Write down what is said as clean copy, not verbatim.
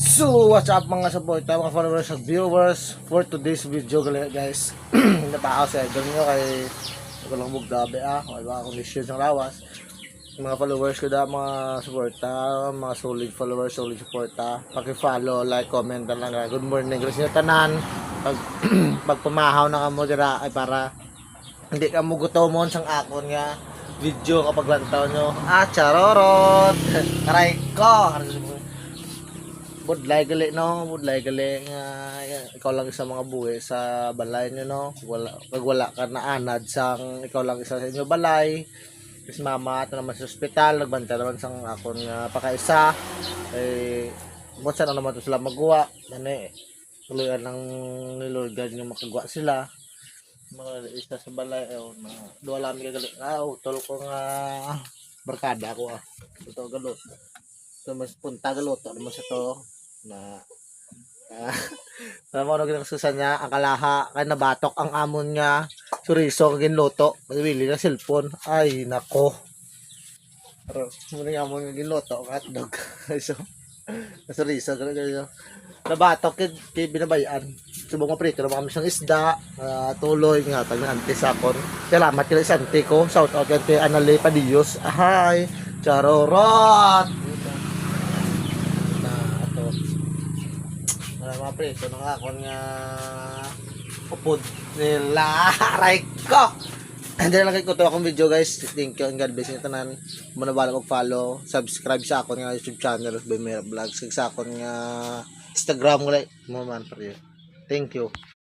So, what's up mga supporter, mga followers at viewers for today's video guys. Natakaw sa idol nyo kay walang bugdabi may mga conditions ng lawas. Mga followers ko da, mga supporter, mga solid followers, solid supporter. Paki-follow, like, comment na lang. Good morning, guys nyo tanan. Pag pumahaw na kamo dira ay para hindi ka mo gutomon sang akon nga video kapag lantaw nyo. Charorot! Aray ko! Budlay gali no, budlay gali nga ikaw lang isa mga buhi sa balay nyo no. Wala ka na anad sang ikaw lang isa sa inyo balay. Is mama ato naman sa ospital, nagbanta naman sang akon nga pakaisa. Sa na naman to sila magawa. Tuluyan ng nilorgan nga makagawa sila. Mga isa sa balay na duwa lang gali. Utol ko nga barkada ko Ito galot. So mas punta galuto naman sa to na mo nang susan niya ang kalaha kay nabatok ang amon niya suriso kagin luto bili na cellphone ay nako pero muna amon kagin luto hotdog so suriso ganun nabatok kay binabayan subong maprito na kami sang isda tuloy nga tag anti sakon salamat kay santi ko shout out kay Anale Padillos ahay charorot mga preso ng akon nga upod nila aray ko and then lagay ko to akong video guys. Thank you and God bless nyo tanan. Muna bala mag-follow, subscribe sa akon nga YouTube channel by Mera Vlogs sa akon nga Instagram ko like mo man. Thank you.